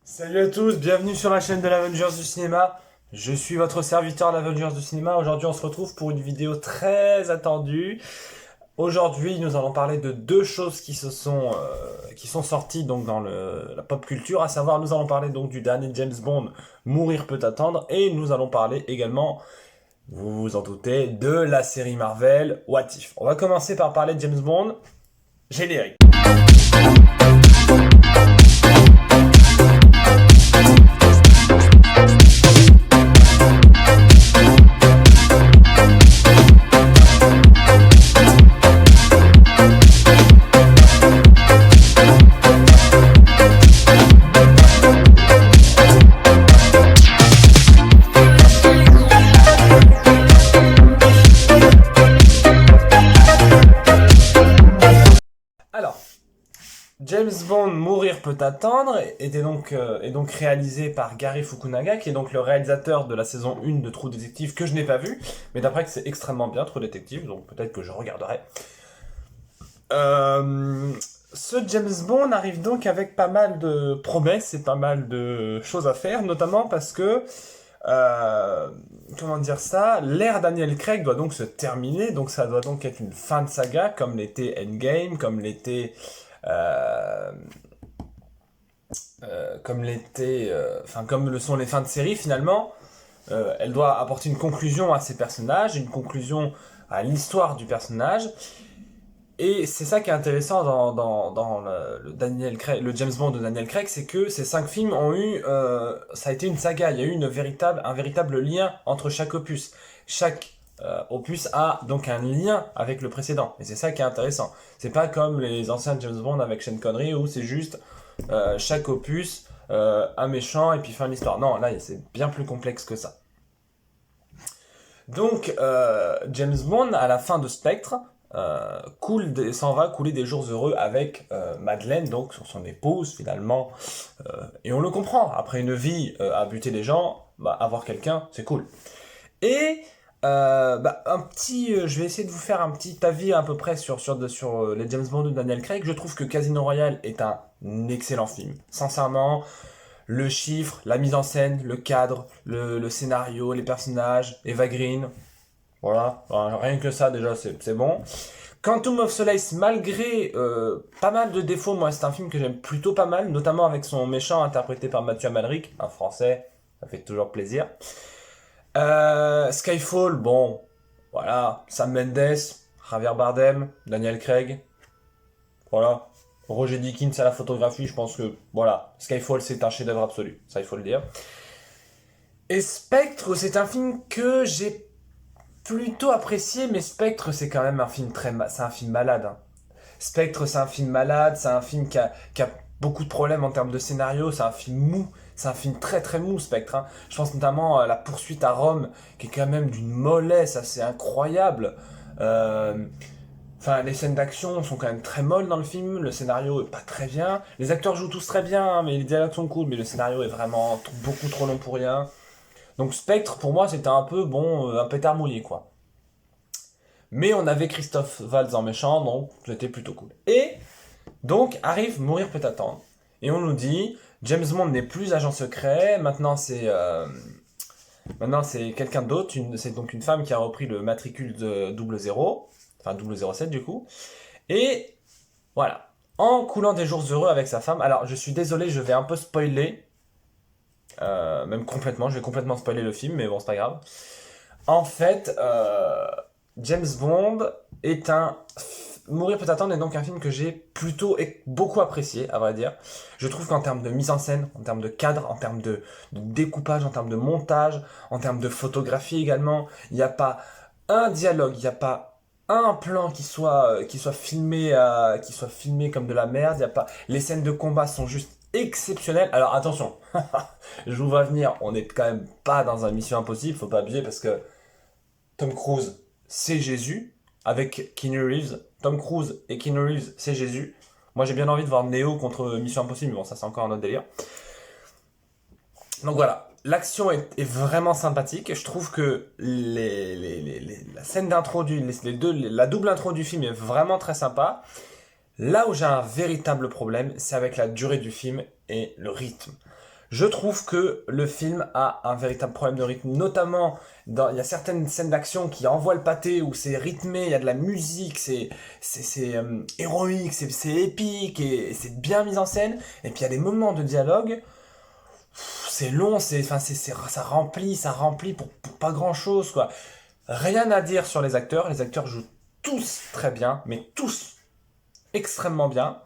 Salut à tous, bienvenue sur la chaîne de l'Avengers du cinéma. Je suis votre serviteur l'Avengers du cinéma. Aujourd'hui, on se retrouve pour une vidéo très attendue. Aujourd'hui, nous allons parler de deux choses qui sont sorties donc dans la pop culture, à savoir nous allons parler donc du dernier James Bond, Mourir peut attendre, et nous allons parler également, vous vous en doutez, de la série Marvel What If. On va commencer par parler de James Bond. Générique. Alors, James Bond Mourir peut attendre est donc réalisé par Gary Fukunaga, qui est donc le réalisateur de la saison 1 de True Detective, que je n'ai pas vu, mais d'après que c'est extrêmement bien True Detective, donc peut-être que je regarderai. Euh, Ce James Bond arrive donc avec pas mal de promesses et pas mal de choses à faire, notamment parce que euh, comment dire ça, l'ère Daniel Craig doit donc se terminer, donc ça doit donc être une fin de saga, comme l'était Endgame, euh, comme le sont les fins de série finalement. Elle doit apporter une conclusion à ces personnages, une conclusion à l'histoire du personnage. Et c'est ça qui est intéressant dans le James Bond de Daniel Craig, c'est que ces 5 films ont ça a été une saga. Il y a eu un véritable lien entre chaque opus. Chaque opus a donc un lien avec le précédent. Et c'est ça qui est intéressant. C'est pas comme les anciens James Bond avec Sean Connery où c'est juste chaque opus, un méchant et puis fin de l'histoire. Non, là c'est bien plus complexe que ça. Donc, James Bond, à la fin de Spectre, s'en va couler des jours heureux avec Madeleine, donc son épouse finalement. Et on le comprend, après une vie à buter les gens, bah, avoir quelqu'un, c'est cool. Et je vais essayer de vous faire un petit avis à peu près sur les James Bond de Daniel Craig. Je trouve que Casino Royale est un excellent film. Sincèrement, le chiffre, la mise en scène, le cadre, le scénario, les personnages, Eva Green, voilà, rien que ça déjà c'est bon. Quantum of Solace, malgré pas mal de défauts, moi c'est un film que j'aime plutôt pas mal, notamment avec son méchant interprété par Mathieu Amalric, un français, ça fait toujours plaisir. Skyfall, bon, voilà, Sam Mendes, Javier Bardem, Daniel Craig, voilà. Roger Dickens à la photographie, je pense que, voilà, Skyfall c'est un chef-d'œuvre absolu, ça il faut le dire. Et Spectre, c'est un film que j'ai plutôt apprécié, mais Spectre, c'est quand même un film c'est un film malade, hein. Spectre, c'est un film malade, c'est un film qui a beaucoup de problèmes en termes de scénario, c'est un film mou, c'est un film très très mou, Spectre, hein. Je pense notamment à la poursuite à Rome, qui est quand même d'une mollesse assez incroyable. Euh, Enfin, les scènes d'action sont quand même très molles dans le film, le scénario est pas très bien. Les acteurs jouent tous très bien, hein, mais les dialogues sont cool, mais le scénario est vraiment beaucoup trop long pour rien. Donc Spectre, pour moi, c'était un peu, bon, un pétard mouillé, quoi. Mais on avait Christophe Waltz en méchant, donc c'était plutôt cool. Et donc arrive Mourir peut attendre. Et on nous dit, James Bond n'est plus agent secret, maintenant c'est quelqu'un d'autre, c'est donc une femme qui a repris le matricule de 00, enfin 007 du coup. Et voilà, en coulant des jours heureux avec sa femme. Alors je suis désolé, je vais un peu spoiler, même complètement, je vais complètement spoiler le film, mais bon c'est pas grave. En fait, James Bond est un... Mourir peut attendre est donc un film que j'ai plutôt et beaucoup apprécié, à vrai dire. Je trouve qu'en termes de mise en scène, en termes de cadre, en termes de découpage, en termes de montage, en termes de photographie également, il n'y a pas un dialogue, il n'y a pas un plan qui soit filmé comme de la merde, il y a pas... Les scènes de combat sont juste exceptionnelles. Alors attention, je vous vois venir, on n'est quand même pas dans un Mission Impossible, faut pas abuser parce que Tom Cruise, c'est Jésus, avec Keanu Reeves. Tom Cruise et Keanu Reeves, c'est Jésus. Moi, j'ai bien envie de voir Neo contre Mission Impossible, mais bon, ça, c'est encore un autre délire. Donc voilà, l'action est vraiment sympathique. Je trouve que la scène d'intro, la double intro du film est vraiment très sympa. Là où j'ai un véritable problème, c'est avec la durée du film et le rythme. Je trouve que le film a un véritable problème de rythme, notamment il y a certaines scènes d'action qui envoient le pâté, où c'est rythmé, il y a de la musique, c'est héroïque, c'est épique, et c'est bien mis en scène, et puis il y a des moments de dialogue, c'est long, ça remplit pour pas grand chose, quoi. Rien à dire sur les acteurs jouent tous très bien, mais tous extrêmement bien.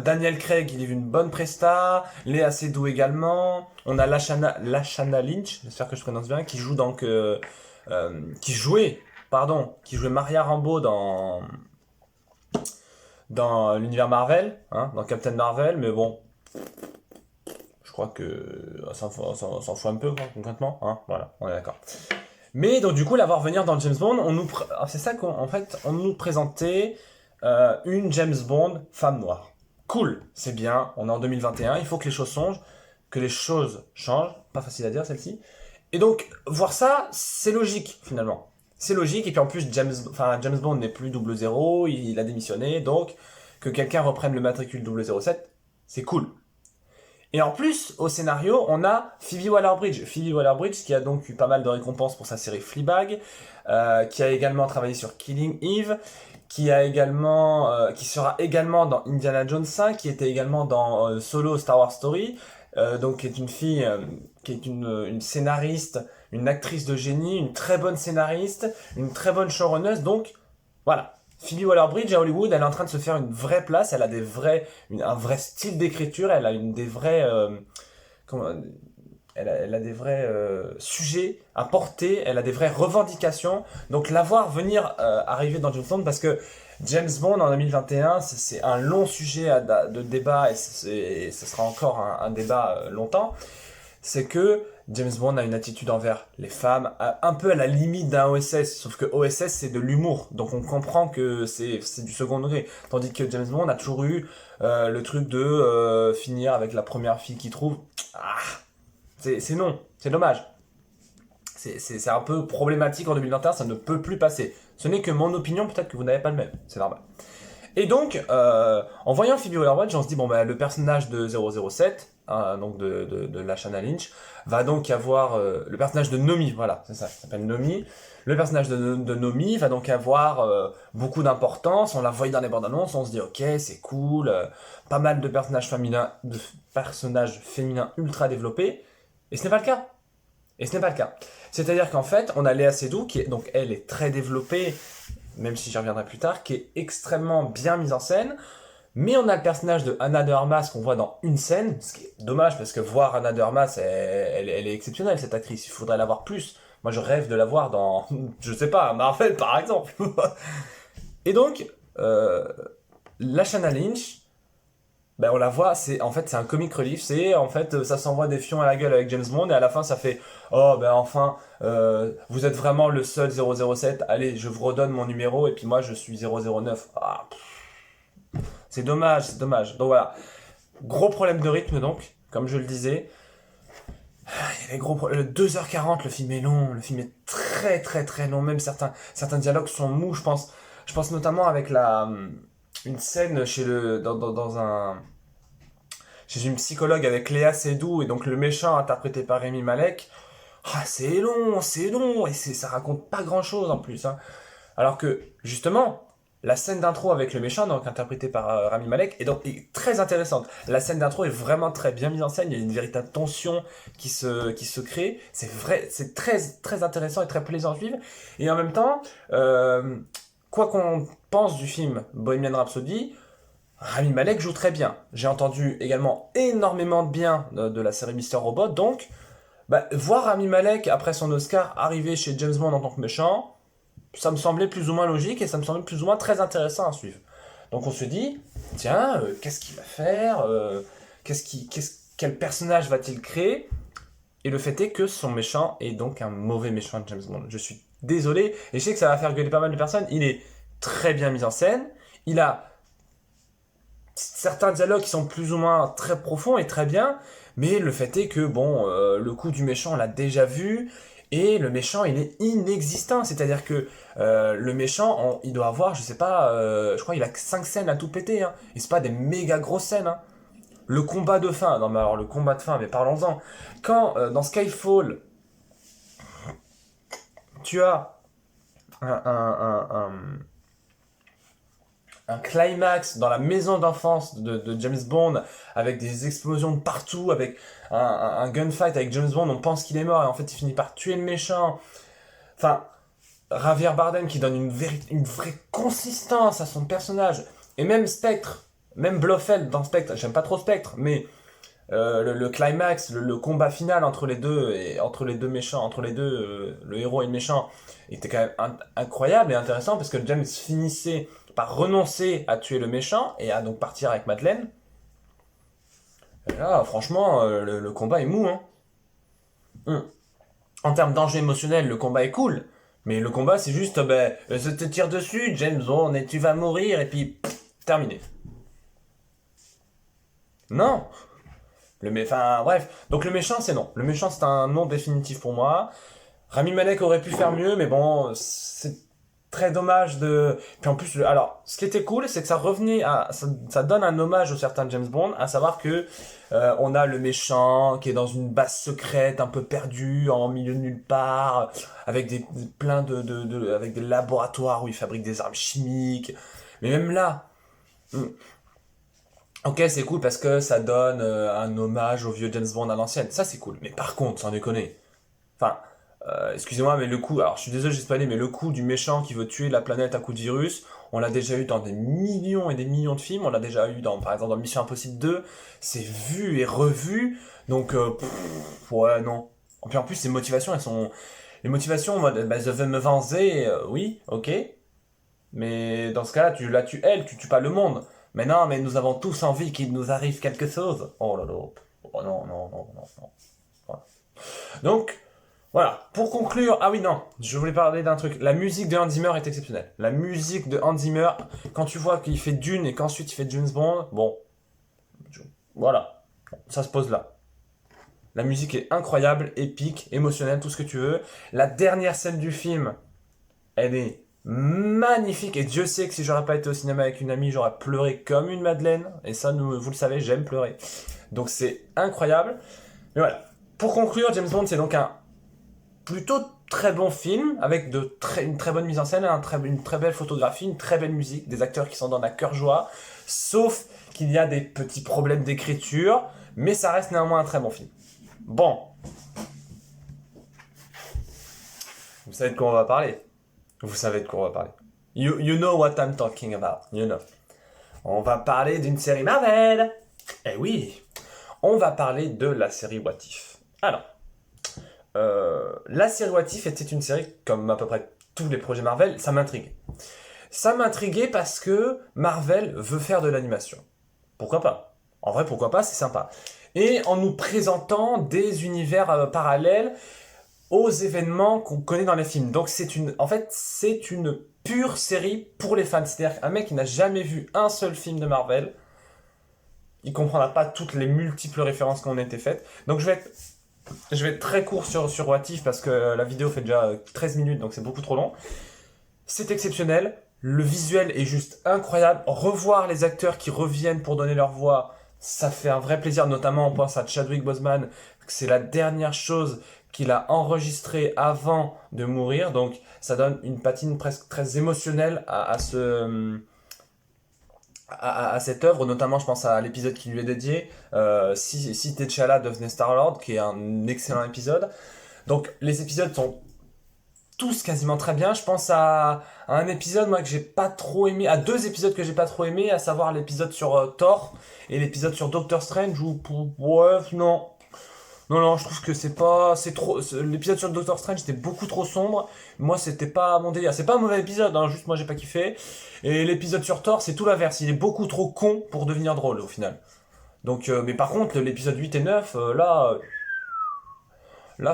Daniel Craig, il est une bonne presta. Léa Seydoux également. On a Lashana Lynch, j'espère que je prononce bien, qui joue donc, qui jouait Maria Rambeau dans l'univers Marvel, hein, dans Captain Marvel, mais bon, je crois que on s'en fout un peu, quoi, concrètement, hein, voilà, on est d'accord. Mais donc du coup, la voir venir dans James Bond, c'est ça qu'en fait, on nous présentait une James Bond femme noire. Cool, c'est bien, on est en 2021, il faut que les choses changent, pas facile à dire celle-ci. Et donc, voir ça, c'est logique finalement. C'est logique, et puis en plus, James Bond n'est plus 007, il a démissionné, donc que quelqu'un reprenne le matricule 007, c'est cool. Et en plus, au scénario, on a Phoebe Waller-Bridge. Phoebe Waller-Bridge qui a donc eu pas mal de récompenses pour sa série Fleabag, qui a également travaillé sur Killing Eve, qui sera également dans Indiana Jones 5, qui était également dans Solo Star Wars Story, donc qui est une fille, qui est une scénariste, une actrice de génie, une très bonne scénariste, une très bonne showrunneuse, donc voilà. Phoebe Waller-Bridge à Hollywood, elle est en train de se faire une vraie place, elle a un vrai style d'écriture, elle a des vrais, elle a des vrais sujets à porter, elle a des vraies revendications. Donc la voir venir arriver dans James Bond, parce que James Bond en 2021, c'est un long sujet de débat, et ce sera encore un débat longtemps, c'est que James Bond a une attitude envers les femmes, un peu à la limite d'un OSS, sauf que OSS c'est de l'humour, donc on comprend que c'est du second degré, tandis que James Bond a toujours eu le truc de finir avec la première fille qu'il trouve. C'est non, c'est dommage. C'est un peu problématique en 2021, ça ne peut plus passer. Ce n'est que mon opinion, peut-être que vous n'avez pas le même, c'est normal. Et donc, en voyant Phoebe Waller-Bridge, on se dit, bon, bah, le personnage de 007, donc de Lashana Lynch, va donc avoir, le personnage de Nomi, voilà, c'est ça, il s'appelle Nomi. Le personnage de Nomi va donc avoir beaucoup d'importance, on la voit dans les bandes annonces, on se dit, ok, c'est cool, pas mal de personnages féminins ultra développés, et ce n'est pas le cas. Et ce n'est pas le cas. C'est-à-dire qu'en fait, on a Léa Seydoux, qui est, donc elle est très développée, même si j'y reviendrai plus tard, qui est extrêmement bien mise en scène. Mais on a le personnage de Anna de Armas qu'on voit dans une scène, ce qui est dommage parce que voir Anna de Armas, elle est exceptionnelle cette actrice, il faudrait la voir plus. Moi je rêve de la voir dans, je sais pas, Marvel par exemple. Et donc, Lashana Lynch, ben on la voit, c'est un comic relief, ça s'envoie des fions à la gueule avec James Bond et à la fin ça fait oh ben enfin vous êtes vraiment le seul 007, allez je vous redonne mon numéro et puis moi je suis 009. C'est dommage, c'est dommage. Donc voilà, gros problème de rythme donc, comme je le disais. Il y a les gros problèmes. 2h40, le film est long, le film est très très très long, même certains dialogues sont mous, je pense notamment avec une scène chez une psychologue avec Léa Seydoux et donc le méchant interprété par Rami Malek. C'est long, et ça raconte pas grand chose en plus, hein. Alors que, justement, la scène d'intro avec le méchant, donc interprété par Rami Malek, est très intéressante. La scène d'intro est vraiment très bien mise en scène, il y a une véritable tension qui se crée. C'est vrai, c'est très, très intéressant et très plaisant à suivre. Et en même temps, quoi qu'on pense du film Bohemian Rhapsody, Rami Malek joue très bien. J'ai entendu également énormément de bien de la série Mister Robot, donc voir Rami Malek après son Oscar arriver chez James Bond en tant que méchant, ça me semblait plus ou moins logique et ça me semblait plus ou moins très intéressant à suivre. Donc on se dit, tiens, qu'est-ce qu'il va faire, quel personnage va-t-il créer? Et le fait est que son méchant est donc un mauvais méchant de James Bond. Je suis désolé, et je sais que ça va faire gueuler pas mal de personnes, il est très bien mis en scène, il a certains dialogues qui sont plus ou moins très profonds et très bien, mais le fait est que, bon, le coup du méchant, on l'a déjà vu, et le méchant, il est inexistant. C'est-à-dire que le méchant, il doit avoir, je sais pas, je crois qu'il a 5 scènes à tout péter, hein, et c'est pas des méga grosses scènes, hein. Le combat de fin, non mais alors le combat de fin, mais parlons-en. Quand dans Skyfall, tu as un, un climax dans la maison d'enfance de James Bond, avec des explosions de partout, avec un gunfight avec James Bond, on pense qu'il est mort et en fait il finit par tuer le méchant. Enfin, Javier Bardem qui donne une vraie consistance à son personnage. Et même Spectre, même Blofeld dans Spectre, j'aime pas trop Spectre, mais le climax, le combat final entre les deux, et entre les deux méchants, entre les deux, le héros et le méchant, était quand même incroyable et intéressant parce que James finissait par renoncer à tuer le méchant et à donc partir avec Madeleine. Et là, franchement, le combat est mou, hein. En termes d'enjeu émotionnel, le combat est cool. Mais le combat, c'est juste, je te tire dessus, James Bond, et tu vas mourir, et puis, terminé. Non. Enfin, bref. Donc le méchant, c'est non. Le méchant, c'est un non définitif pour moi. Rami Malek aurait pu faire mieux, mais bon, c'est très dommage de... Puis en plus, alors, ce qui était cool, c'est que ça revenait à... Ça donne un hommage au certain James Bond, à savoir que on a le méchant qui est dans une base secrète, un peu perdu, en milieu de nulle part, avec plein avec des laboratoires où il fabrique des armes chimiques. Mais même là... Ok, c'est cool parce que ça donne un hommage au vieux James Bond à l'ancienne. Ça, c'est cool. Mais par contre, sans déconner. Enfin, excusez-moi, mais le coup... Alors, je suis désolé, j'ai spoilé, mais le coup du méchant qui veut tuer la planète à coup de virus, on l'a déjà eu dans des millions et des millions de films. On l'a déjà eu, par exemple, dans Mission Impossible 2. C'est vu et revu. Donc, ouais, non. Puis en plus, ces motivations, elles sont... Les motivations en mode, je veux me venger, oui, ok. Mais dans ce cas-là, tu tues pas le monde. Mais non, mais nous avons tous envie qu'il nous arrive quelque chose. Oh là là. Oh non, non, non, non, non. Voilà. Donc, voilà. Pour conclure, ah oui, non, je voulais parler d'un truc. La musique de Hans Zimmer est exceptionnelle. La musique de Hans Zimmer, quand tu vois qu'il fait Dune et qu'ensuite il fait James Bond, bon, voilà. Ça se pose là. La musique est incroyable, épique, émotionnelle, tout ce que tu veux. La dernière scène du film, elle est magnifique et Dieu sait que si j'aurais pas été au cinéma avec une amie, j'aurais pleuré comme une madeleine. Et ça, vous le savez, j'aime pleurer. Donc c'est incroyable. Mais voilà. Pour conclure, James Bond, c'est donc un plutôt très bon film avec une très bonne mise en scène, une très belle photographie, une très belle musique, des acteurs qui sont dans la cœur joie. Sauf qu'il y a des petits problèmes d'écriture, mais ça reste néanmoins un très bon film. Bon. Vous savez de quoi on va parler. Vous savez de quoi on va parler. You know what I'm talking about. You know. On va parler d'une série Marvel. Eh oui. On va parler de la série What If. Alors, la série What If était une série, comme à peu près tous les projets Marvel, ça m'intriguait. Ça m'intriguait parce que Marvel veut faire de l'animation. Pourquoi pas? En vrai, pourquoi pas, c'est sympa. Et en nous présentant des univers parallèles aux événements qu'on connaît dans les films. Donc c'est une pure série pour les fans. C'est-à-dire qu'un mec qui n'a jamais vu un seul film de Marvel, il comprendra pas toutes les multiples références qui ont été faites. Donc je vais être très court sur What If parce que la vidéo fait déjà 13 minutes, donc c'est beaucoup trop long. C'est exceptionnel. Le visuel est juste incroyable. Revoir les acteurs qui reviennent pour donner leur voix, ça fait un vrai plaisir. Notamment, on pense à Chadwick Boseman. C'est la dernière chose qu'il a enregistré avant de mourir, donc ça donne une patine presque très émotionnelle à cette œuvre, notamment je pense à l'épisode qui lui est dédié, si T'Challa devenait Star-Lord, qui est un excellent épisode. Donc les épisodes sont tous quasiment très bien. Je pense à un épisode moi que j'ai pas trop aimé, à deux épisodes que j'ai pas trop aimé, à savoir l'épisode sur Thor et l'épisode sur Doctor Strange où non, je trouve que l'épisode sur Doctor Strange était beaucoup trop sombre. Moi, c'était pas mon délire. C'est pas un mauvais épisode, hein, juste moi j'ai pas kiffé. Et l'épisode sur Thor, c'est tout l'inverse. Il est beaucoup trop con pour devenir drôle au final. Donc, mais par contre, l'épisode 8 et 9, là,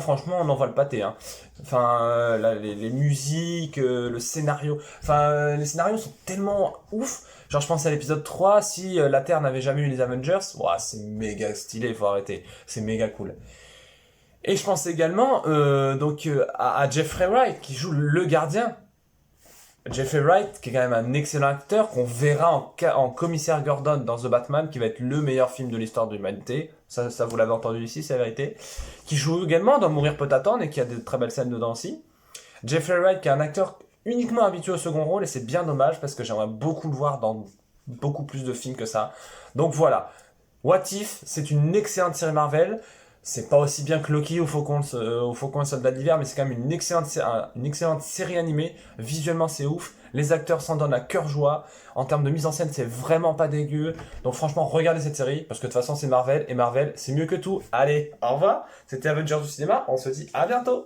franchement, on envoie le pâté. Hein. Enfin, là, les musiques, le scénario. Enfin, les scénarios sont tellement ouf. Genre, je pense à l'épisode 3, si la Terre n'avait jamais eu les Avengers, ouah, c'est méga stylé, faut arrêter. C'est méga cool. Et je pense également à Jeffrey Wright, qui joue le gardien. Jeffrey Wright, qui est quand même un excellent acteur, qu'on verra en commissaire Gordon dans The Batman, qui va être le meilleur film de l'histoire de l'humanité. Ça vous l'avez entendu ici, c'est la vérité. Qui joue également dans Mourir peut attendre et qui a de très belles scènes dedans aussi. Jeffrey Wright, qui est un acteur uniquement habitué au second rôle, et c'est bien dommage parce que j'aimerais beaucoup le voir dans beaucoup plus de films que ça. Donc voilà. What If, c'est une excellente série Marvel. C'est pas aussi bien que Loki ou Faucon le Soldat d'hiver, mais c'est quand même une excellente série animée. Visuellement, c'est ouf. Les acteurs s'en donnent à cœur joie. En termes de mise en scène, c'est vraiment pas dégueu. Donc franchement, regardez cette série, parce que de toute façon, c'est Marvel, et Marvel, c'est mieux que tout. Allez, au revoir. C'était Avengers du cinéma. On se dit à bientôt.